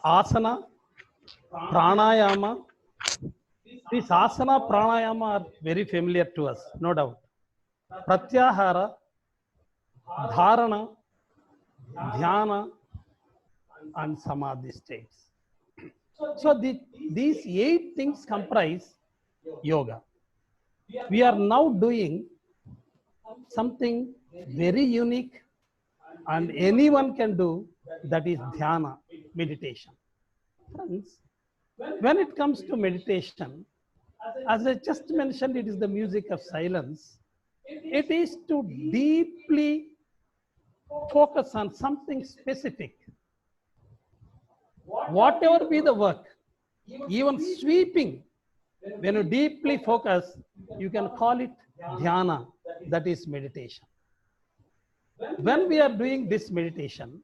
asana, pranayama. These asana, pranayama are very familiar to us, no doubt. Pratyahara, dharana, dhyana, and samadhi states. So these 8 things comprise yoga. We are now doing something very unique and anyone can do, that is dhyana, meditation. Friends, when it comes to meditation, as I just mentioned, it is the music of silence. It is to deeply focus on something specific. Whatever be the work, even sweeping, when you deeply focus, you can call it dhyana, that is meditation. When we are doing this meditation,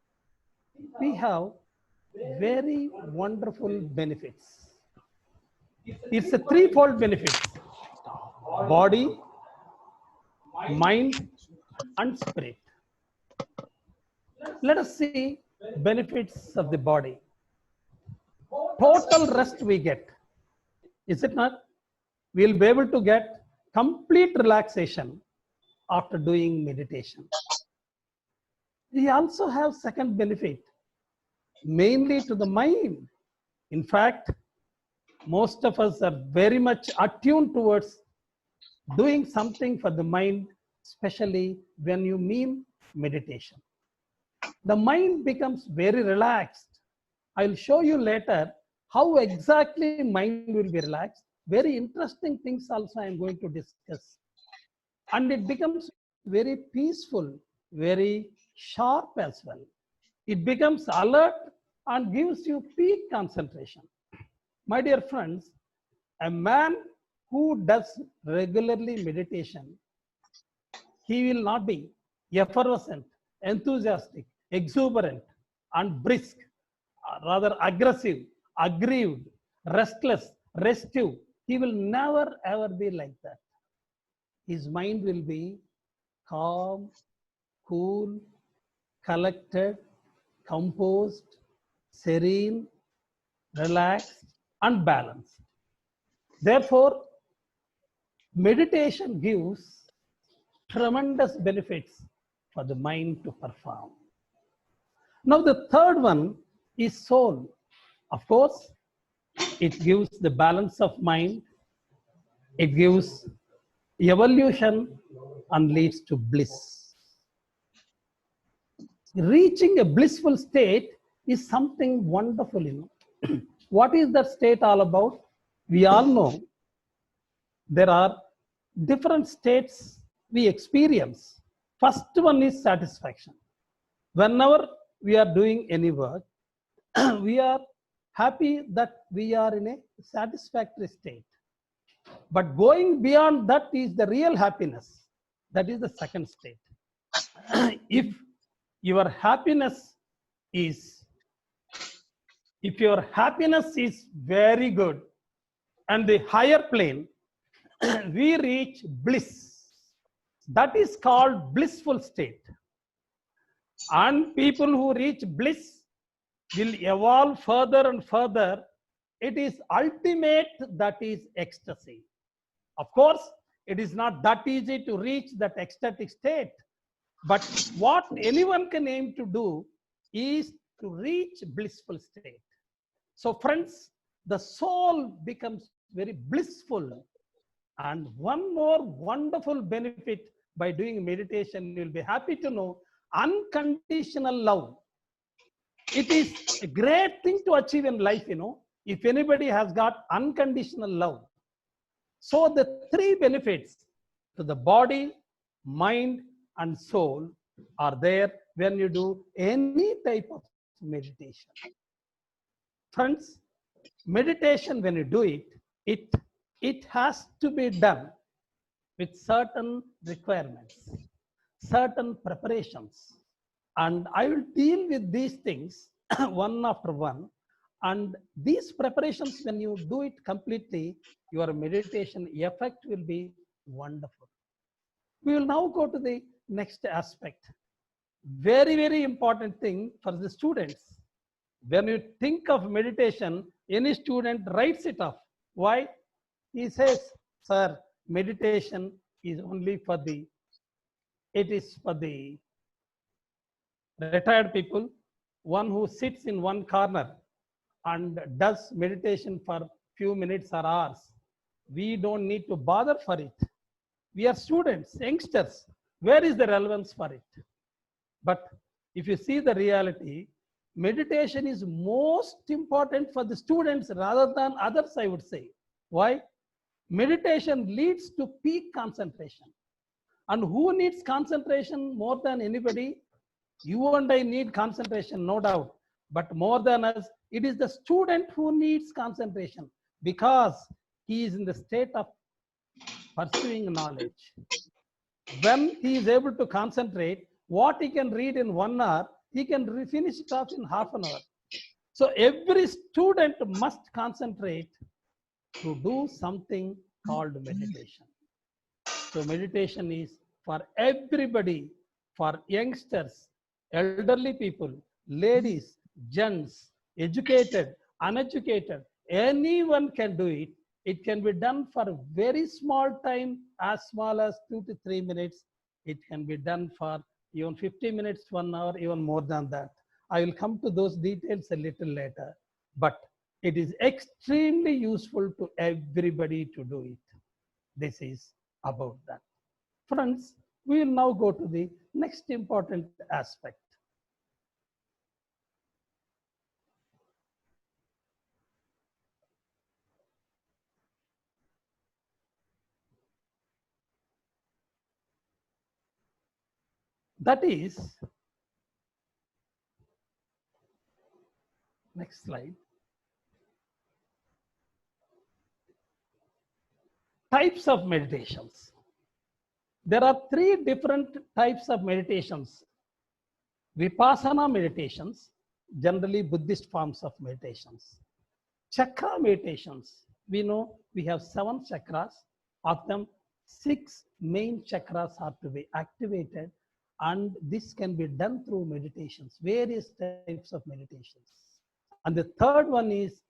we have very wonderful benefits. It's a threefold benefits: body, mind, and spirit. Let us see benefits of the body. Total rest we get, is it not? We'll be able to get complete relaxation after doing meditation. We also have second benefit, mainly to the mind. In fact, most of us are very much attuned towards doing something for the mind, especially when you mean meditation. The mind becomes very relaxed. I'll show you later how exactly mind will be relaxed. Very interesting things also I am going to discuss. And it becomes very peaceful, very sharp as well. It becomes alert and gives you peak concentration. My dear friends, a man who does regularly meditation, he will not be effervescent, enthusiastic, exuberant, and brisk, rather aggressive, aggrieved, restless, restive. He will never ever be like that. His mind will be calm, cool, collected, composed, serene, relaxed, and balanced. Therefore, meditation gives tremendous benefits for the mind to perform. Now, the third one is soul. Of course, it gives the balance of mind, it gives evolution, and leads to bliss. Reaching a blissful state is something wonderful, What is that state all about? We all know there are different states we experience. First one is satisfaction. Whenever we are doing any work, we are happy that we are in a satisfactory state. But going beyond that is the real happiness. That is the second state. If your happiness is very good and the higher plane, we reach bliss. That is called blissful state. And people who reach bliss will evolve further and further. It is ultimate, that is ecstasy. Of course, it is not that easy to reach that ecstatic state. But what anyone can aim to do is to reach blissful state. So friends, the soul becomes very blissful. And one more wonderful benefit by doing meditation, you'll be happy to know, unconditional love. It is a great thing to achieve in life, if anybody has got unconditional love. So the three benefits to the body, mind, and soul are there when you do any type of meditation. Friends, meditation, when you do it, it has to be done with certain requirements, certain preparations. And I will deal with these things one after one. And these preparations, when you do it completely, your meditation effect will be wonderful. We will now go to the next aspect. Very, very important thing for the students. When you think of meditation, any student writes it off. Why? He says, sir, meditation is only for it is for the retired people, one who sits in one corner and does meditation for few minutes or hours. We don't need to bother for it. We are students, youngsters. Where is the relevance for it? But if you see the reality, meditation is most important for the students rather than others, I would say. Why? Meditation leads to peak concentration. And who needs concentration more than anybody? You and I need concentration, no doubt. But more than us, it is the student who needs concentration because he is in the state of pursuing knowledge. When he is able to concentrate, what he can read in 1 hour, he can finish it off in half an hour. So every student must concentrate to do something called meditation. So meditation is for everybody, for youngsters, elderly people, ladies, gents, educated, uneducated, anyone can do it. It can be done for a very small time, as small as 2 to 3 minutes. It can be done for even 50 minutes, 1 hour, even more than that. I will come to those details a little later, but it is extremely useful to everybody to do it. This is about that. Friends, we will now go to the next important aspect. That is, next slide, types of meditations. There are 3 different types of meditations. Vipassana meditations, generally Buddhist forms of meditations. Chakra meditations, we know we have 7 chakras. Of them, 6 main chakras are to be activated, and this can be done through meditations, various types of meditations. And the third one is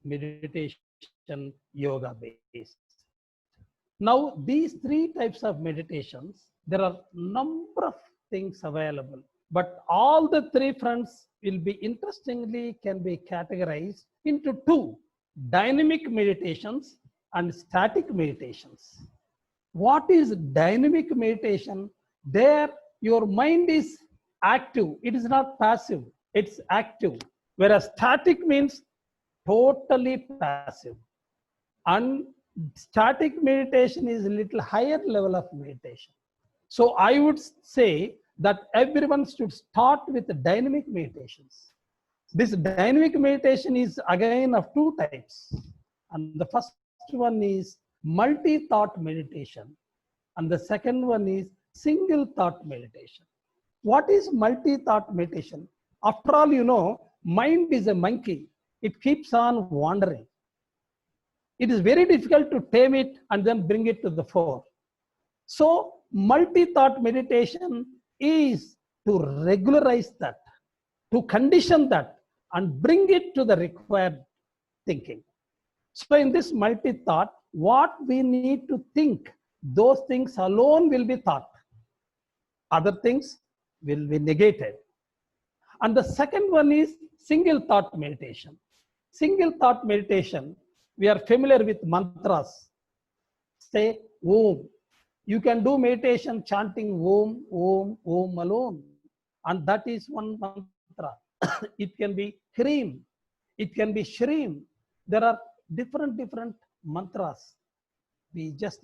meditation yoga based. Now, these 3 types of meditations, there are number of things available, but all the 3 fronts will be interestingly can be categorized into 2: dynamic meditations and static meditations. What is dynamic meditation? There, your mind is active. It is not passive. It's active. Whereas static means totally passive. And static meditation is a little higher level of meditation. So I would say that everyone should start with dynamic meditations. This dynamic meditation is again of 2 types. And the first one is multi-thought meditation. And the second one is single thought meditation. What is multi-thought meditation? After all, you know, mind is a monkey. It keeps on wandering. It is very difficult to tame it and then bring it to the fore. So multi-thought meditation is to regularize that, to condition that, and bring it to the required thinking. So in this multi-thought, what we need to think, those things alone will be thought. Other things will be negated. And the second one is single thought meditation. Single thought meditation, we are familiar with mantras. Say Om. You can do meditation chanting Om, Om, Om alone. And that is one mantra. It can be Hrim. It can be Shrim. There are different mantras. We just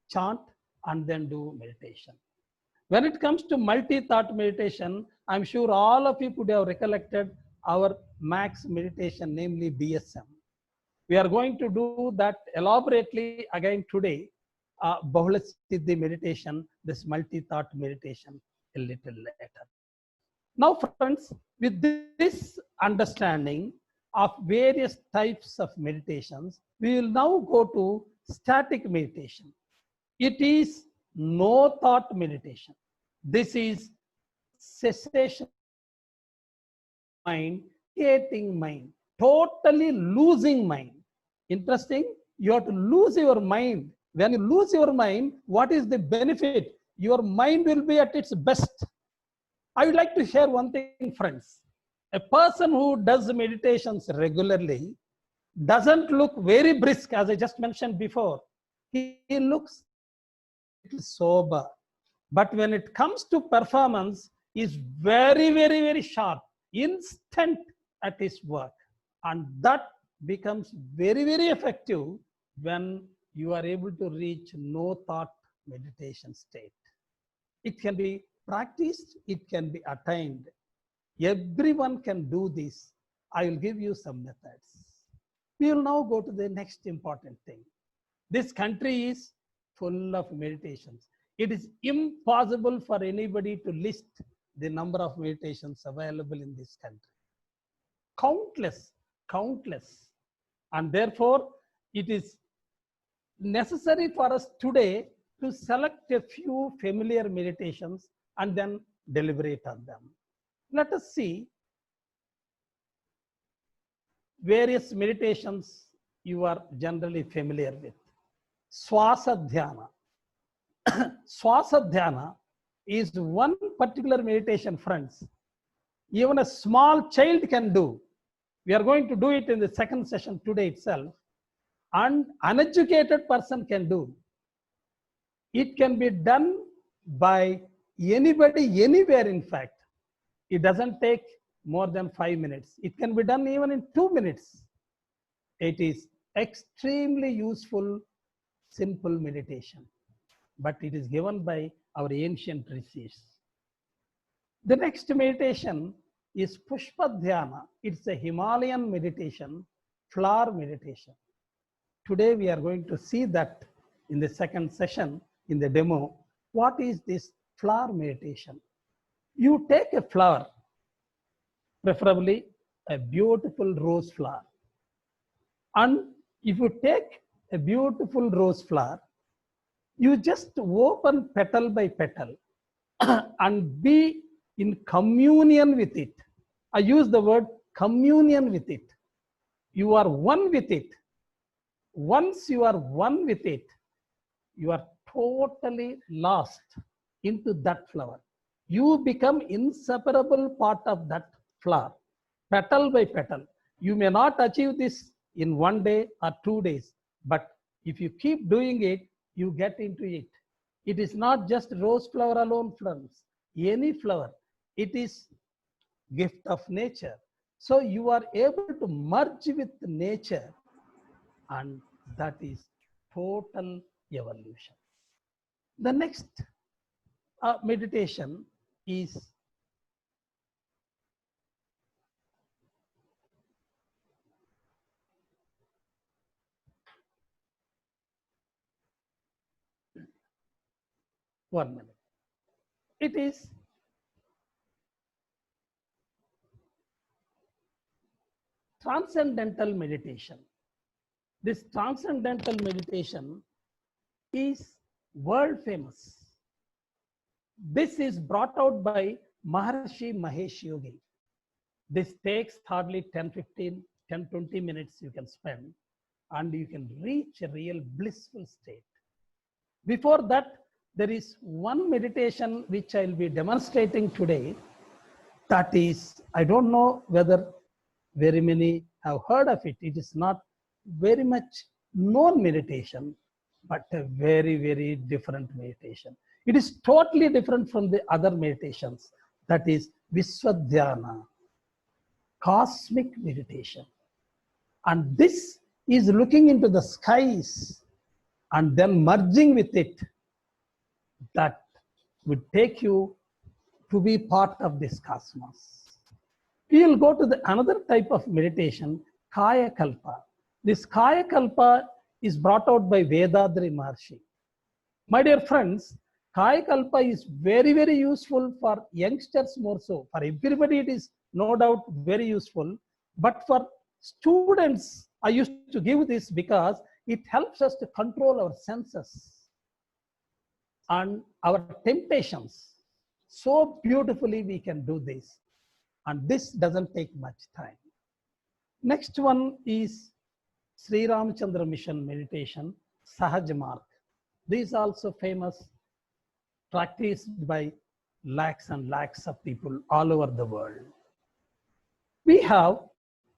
chant and then do meditation. When it comes to multi-thought meditation, I'm sure all of you could have recollected our max meditation, namely BSM. We are going to do that elaborately again today, Bahula Siddhi meditation, this multi-thought meditation a little later. Now friends, with this understanding of various types of meditations, we will now go to static meditation. It is no thought meditation. This is cessation of mind vacating mind, totally losing mind. Interesting. You have to lose your mind. When you lose your mind, what is the benefit? Your mind will be at its best. I would like to share one thing, friends. A person who does meditations regularly doesn't look very brisk, as I just mentioned before. He looks sober. But when it comes to performance, is very, very, very sharp, instant at his work. And that becomes very, very effective when you are able to reach no thought meditation state. It can be practiced, it can be attained. Everyone can do this. I will give you some methods. We will now go to the next important thing. This country is full of meditations. It is impossible for anybody to list the number of meditations available in this country. Countless, countless. And therefore, it is necessary for us today to select a few familiar meditations and then deliberate on them. Let us see various meditations you are generally familiar with. Swasa Dhyana. Swasa Dhyana is one particular meditation, friends. Even a small child can do. We are going to do it in the second session today itself. And uneducated person can do. It can be done by anybody, anywhere in fact. It doesn't take more than 5 minutes. It can be done even in 2 minutes. It is extremely useful, simple meditation. But it is given by our ancient rishis. The next meditation is Pushpa Dhyana. It's a Himalayan meditation, flower meditation. Today we are going to see that in the second session, in the demo. What is this flower meditation? You take a flower, preferably a beautiful rose flower. And if you take a beautiful rose flower, you just open petal by petal and be in communion with it. I use the word communion with it. You are one with it. Once you are one with it, you are totally lost into that flower. You become inseparable part of that flower, petal by petal. You may not achieve this in 1 day or 2 days, but if you keep doing it, you get into it. It is not just rose flower alone, friends. Any flower, it is gift of nature. So you are able to merge with nature, and that is total evolution. The next meditation is one minute. It is transcendental meditation. This transcendental meditation is world famous. This is brought out by Maharishi Mahesh Yogi. This takes hardly 10-20 minutes you can spend, and you can reach a real blissful state. Before that, there is one meditation which I'll be demonstrating today. That is, I don't know whether very many have heard of it. It is not very much known meditation, but a very, very different meditation. It is totally different from the other meditations. That is Viswadhyana, cosmic meditation. And this is looking into the skies and then merging with it. That would take you to be part of this cosmos. We will go to the another type of meditation, Kaya Kalpa. This Kaya Kalpa is brought out by Vedadri Maharshi. My dear friends, Kaya Kalpa is very, very useful for youngsters more so. For everybody it is no doubt very useful. But for students, I used to give this because it helps us to control our senses and our temptations. So beautifully we can do this. And this doesn't take much time. Next one is Sri Ramchandra Mission meditation, Sahaj Marg. These also famous, practiced by lakhs and lakhs of people all over the world. We have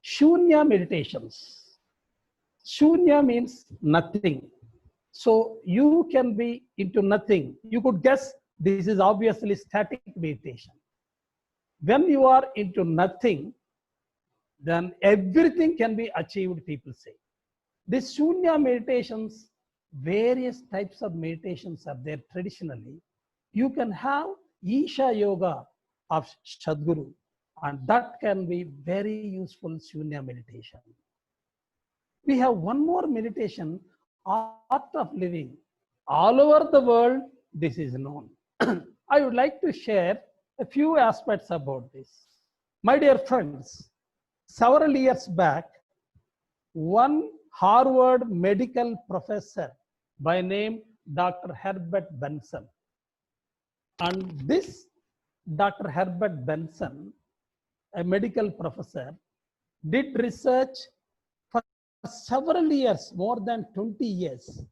Shunya meditations. Shunya means nothing. So you can be into nothing. You could guess this is obviously static meditation. When you are into nothing, then everything can be achieved, people say. This Shunya meditations, various types of meditations are there traditionally. You can have Isha Yoga of Sadhguru, and that can be very useful Shunya meditation. We have one more meditation, Art of Living. All over the world, this is known. I would like to share a few aspects about this. My dear friends, several years back, one Harvard medical professor by name Dr. Herbert Benson, and this Dr. Herbert Benson, a medical professor, did research for several years, more than 20 years,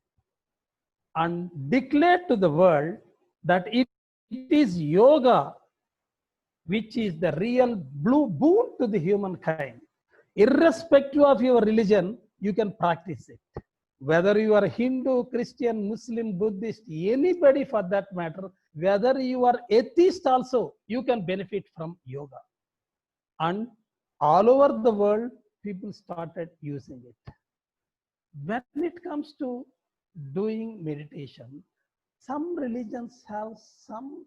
and declared to the world that it is yoga which is the real blue boon to the humankind. Irrespective of your religion, you can practice it. Whether you are Hindu, Christian, Muslim, Buddhist, anybody for that matter, whether you are atheist also, you can benefit from yoga. And all over the world, people started using it. When it comes to doing meditation, some religions have some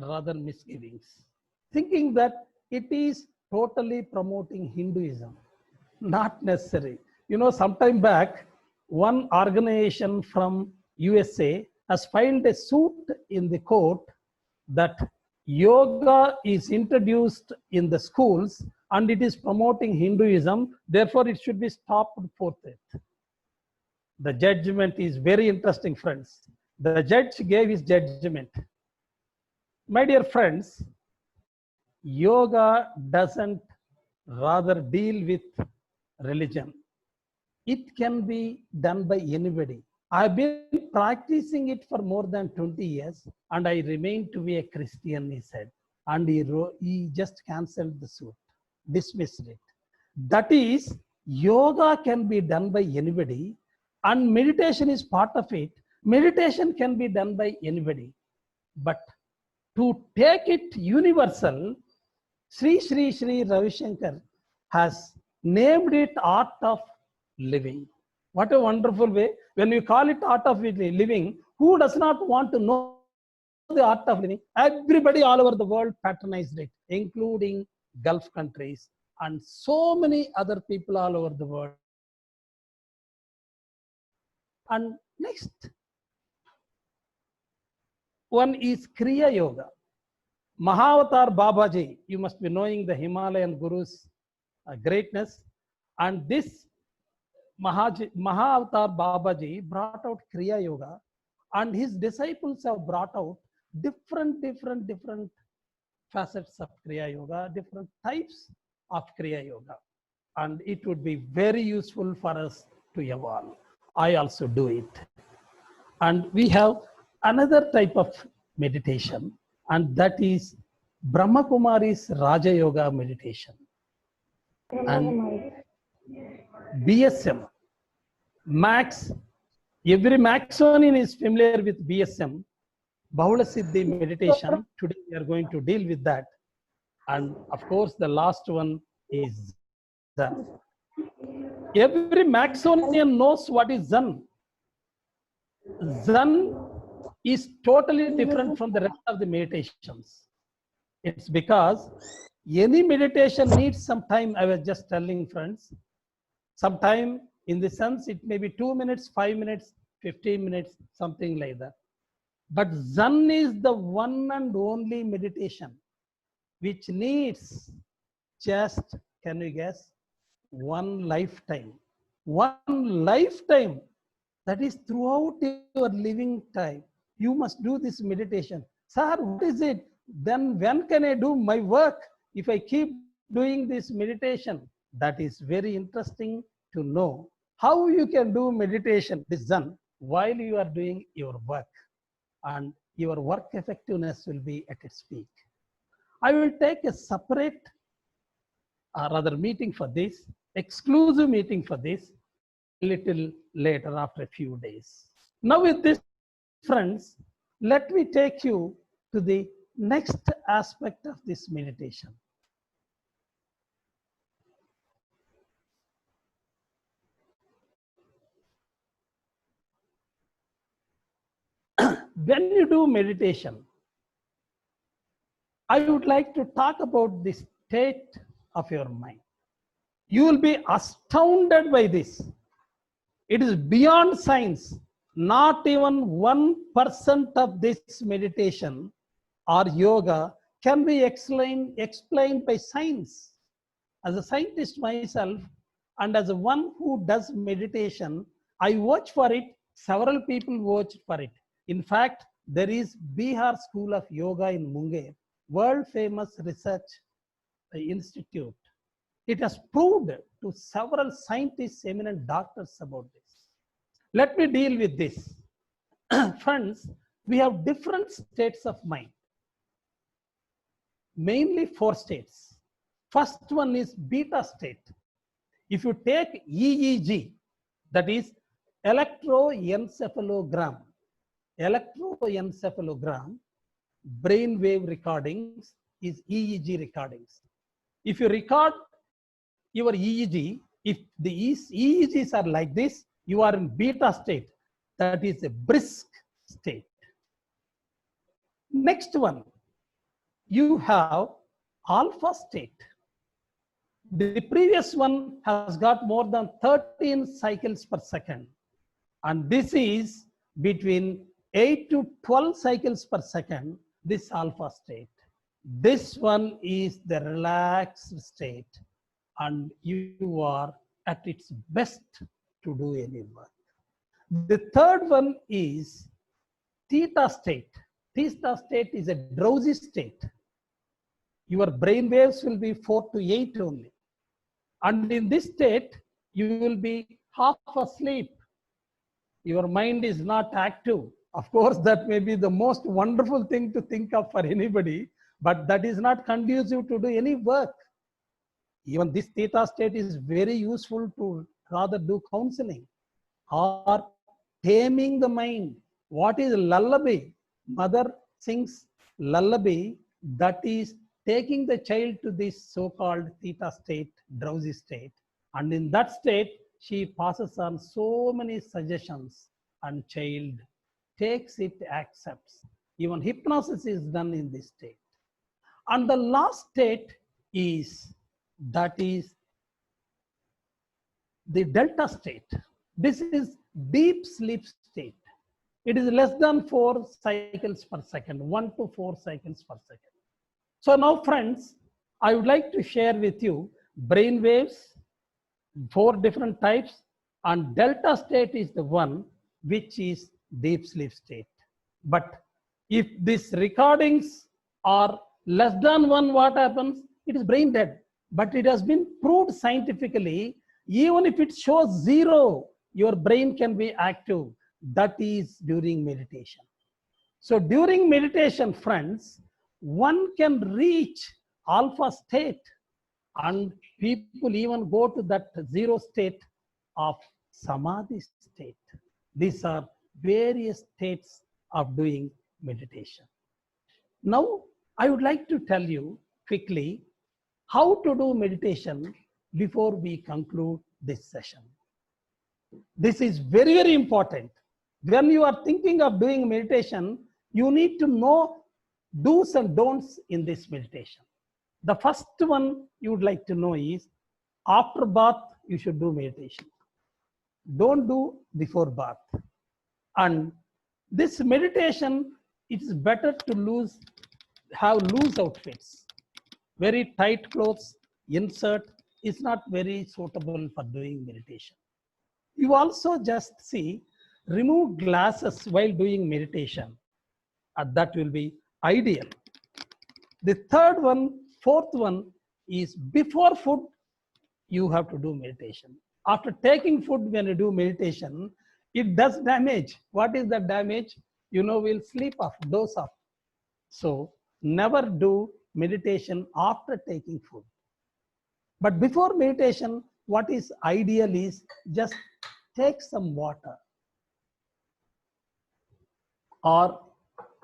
rather misgivings, thinking that it is totally promoting Hinduism. Not necessary. You know, sometime back, one organization from USA has filed a suit in the court that yoga is introduced in the schools and it is promoting Hinduism, therefore it should be stopped forthwith. The judgment is very interesting, friends. The judge gave his judgment. My dear friends, yoga doesn't rather deal with religion. It can be done by anybody. I've been practicing it for more than 20 years and I remain to be a Christian, he said. And he just cancelled the suit, dismissed it. That is, yoga can be done by anybody and meditation is part of it. Meditation can be done by anybody. But to take it universal, Sri Ravi Shankar has named it Art of Living. What a wonderful way. When you call it Art of Living, who does not want to know the art of living? Everybody all over the world patronized it, including Gulf countries and so many other people all over the world. And next one is Kriya Yoga. Mahavatar Babaji, you must be knowing the Himalayan Guru's greatness. And this Mahavatar Babaji brought out Kriya Yoga, and his disciples have brought out different facets of Kriya Yoga, different types of Kriya Yoga. And it would be very useful for us to evolve. I also do it. And we have another type of meditation, and that is Brahma Kumari's Raja Yoga meditation. And BSM, Max, every Maxonian is familiar with BSM, Bahula Siddhi meditation. Today we are going to deal with that. And of course, the last one is Zen. Every Maxonian knows what is Zen. Zen is totally different from the rest of the meditations. It's because any meditation needs some time. I was just telling friends, some time in the sense it may be 2 minutes, 5 minutes, 15 minutes, something like that. But Zen is the one and only meditation which needs just, can you guess, one lifetime. One lifetime. That is throughout your living time. You must do this meditation. Sir, what is it? Then when can I do my work? if I keep doing this meditation, that is very interesting to know how you can do meditation, this Zen, while you are doing your work, and your work effectiveness will be at its peak. I will take a separate or rather meeting for this, exclusive meeting for this, a little later after a few days. Now with this, friends, let me take you to the next aspect of this meditation. When you do meditation, I would like to talk about the state of your mind. You will be astounded by this. It is beyond science. Not even 1% of this meditation or yoga can be explained by science. As a scientist myself, and as one who does meditation, I watch for it. Several people watch for it. In fact, there is Bihar School of Yoga in Munger, world famous research institute. It has proved to several scientists, eminent doctors about this. Let me deal with this. Friends, we have different states of mind. Mainly 4 states. First one is beta state. If you take EEG, that is electroencephalogram, brain wave recordings is EEG recordings. If you record your EEG, if the EEGs are like this, you are in beta state. That is a brisk state. Next one, you have alpha state. The previous one has got more than 13 cycles per second. And this is between 8 to 12 cycles per second, this alpha state. This one is the relaxed state, and you are at its best to do any work. The third one is theta state. Theta state is a drowsy state. Your brain waves will be 4 to 8 only. And in this state, you will be half asleep. Your mind is not active. Of course, that may be the most wonderful thing to think of for anybody, but that is not conducive to do any work. Even this theta state is very useful to rather do counseling or taming the mind. What is lullaby? Mother sings lullaby, that is taking the child to this so-called theta state, drowsy state. And in that state, she passes on so many suggestions and child takes it, accepts. Even hypnosis is done in this state. And the last state is, that is the delta state. This is deep sleep state. It is less than 4 cycles per second, 1 to 4 cycles per second. So now friends, I would like to share with you brain waves, 4 different types, and delta state is the one which is deep sleep state. But if these recordings are less than 1, what happens? It is brain dead. But it has been proved scientifically, even if it shows 0, your brain can be active. That is during meditation. So during meditation, friends, one can reach alpha state, and people even go to that 0 state of samadhi state. These are various states of doing meditation. Now, I would like to tell you quickly how to do meditation before we conclude this session. This is very, very important. When you are thinking of doing meditation, you need to know do's and don'ts in this meditation. The first one you would like to know is, after bath, you should do meditation. Don't do before bath. And this meditation, it is better to have loose outfits. Very tight clothes, insert is not very suitable for doing meditation. You also just see, remove glasses while doing meditation. That will be ideal. The third one, fourth one is before food, you have to do meditation. After taking food, when you do meditation, it does damage. What is the damage? You know, we'll sleep off, doze off. So never do meditation after taking food. But before meditation, what is ideal is just take some water or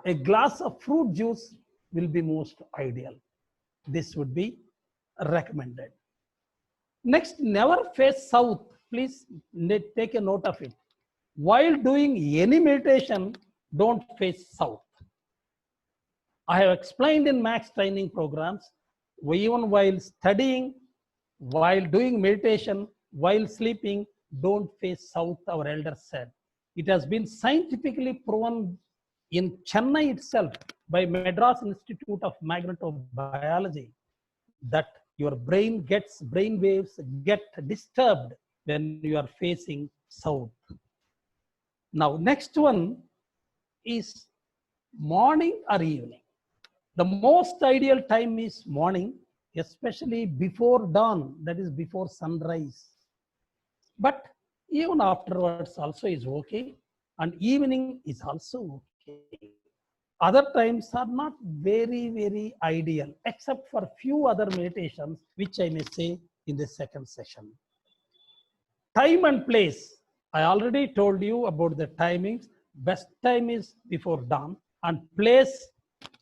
a glass of fruit juice will be most ideal. This would be recommended. Next, never face south. Please take a note of it. While doing any meditation, don't face south. I have explained in max training programs, even while studying, while doing meditation, while sleeping, don't face south, our elders said. It has been scientifically proven in Chennai itself by Madras Institute of Magnetobiology that your brain waves get disturbed when you are facing south. Now, next one is morning or evening. The most ideal time is morning, especially before dawn, that is before sunrise. But even afterwards also is okay, and evening is also okay. Other times are not very ideal, except for few other meditations, which I may say in the second session. Time and place. I already told you about the timings. Best time is before dawn, and place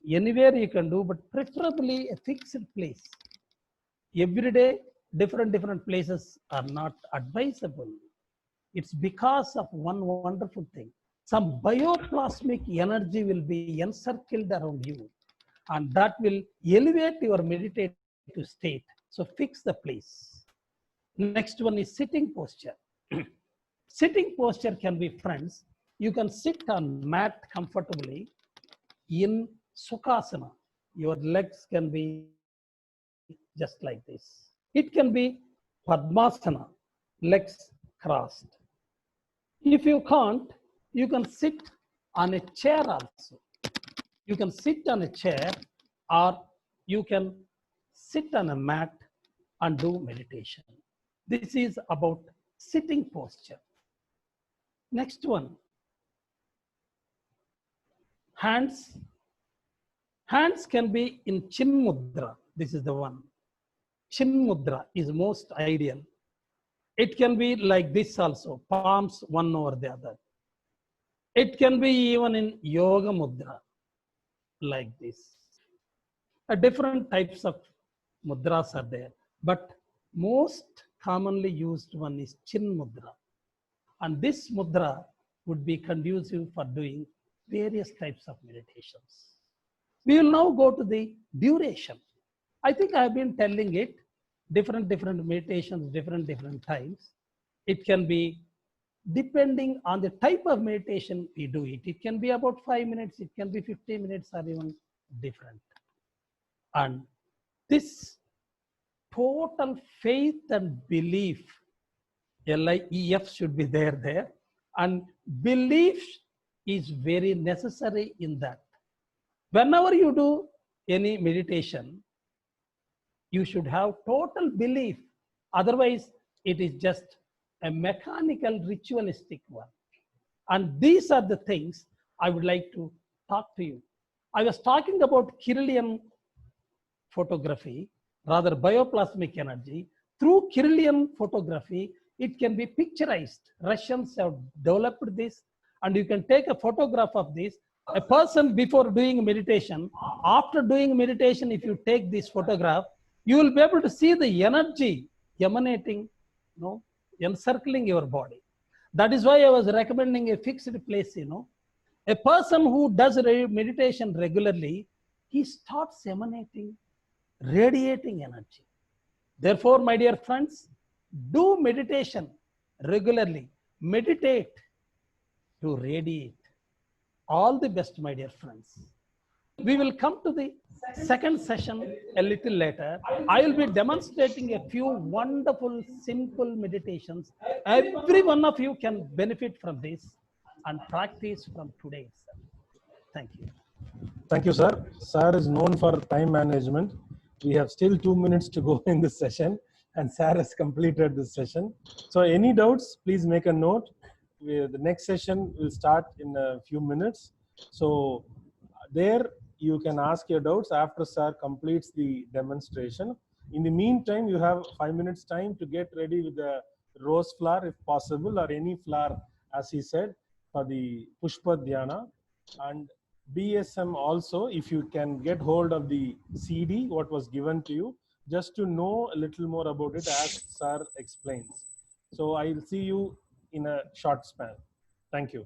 anywhere you can do, but preferably a fixed place. Every day, different places are not advisable. It's because of one wonderful thing. Some bioplasmic energy will be encircled around you, and that will elevate your meditative state. So fix the place. Next one is sitting posture. Sitting posture can be, friends, you can sit on mat comfortably in Sukhasana. Your legs can be just like this. It can be Padmasana, legs crossed. If you can't, you can sit on a chair also. You can sit on a chair, or you can sit on a mat and do meditation. This is about sitting posture. Next one, hands. Hands can be in Chin Mudra. This is the one. Chin Mudra is most ideal. It can be like this also, palms one over the other. It can be even in Yoga Mudra, like this. Different types of mudras are there, but most commonly used one is Chin Mudra. And this mudra would be conducive for doing various types of meditations. We will now go to the duration. I think I have been telling it, different meditations, different times. It can be depending on the type of meditation we do it. It can be about 5 minutes, it can be 15 minutes, or even different. And this total faith and belief, LIEF should be there. And belief is very necessary in that. Whenever you do any meditation, you should have total belief. Otherwise, it is just a mechanical, ritualistic one. And these are the things I would like to talk to you. I was talking about Kirlian photography, rather bioplasmic energy. Through Kirlian photography, it can be picturized. Russians have developed this, and you can take a photograph of this. A person before doing meditation, after doing meditation, if you take this photograph, you will be able to see the energy emanating, encircling your body. That is why I was recommending a fixed place, A person who does meditation regularly, he starts emanating, radiating energy. Therefore, my dear friends, do meditation regularly. Meditate to radiate. All the best, my dear friends. We will come to the second session a little later. I will be demonstrating a few wonderful, simple meditations. Every one of you can benefit from this and practice from today itself. Thank you. Thank you, sir. Sir is known for time management. we have still 2 minutes to go in this session, and Sarah has completed this session. So any doubts, please make a note. The next session will start in a few minutes. So there you can ask your doubts after Sir completes the demonstration. In the meantime, you have 5 minutes time to get ready with the rose flower if possible, or any flower as he said for the Pushpa Dhyana. And BSM also, if you can get hold of the CD, what was given to you, just to know a little more about it as Sir explains. So I'll see you in a short span. Thank you.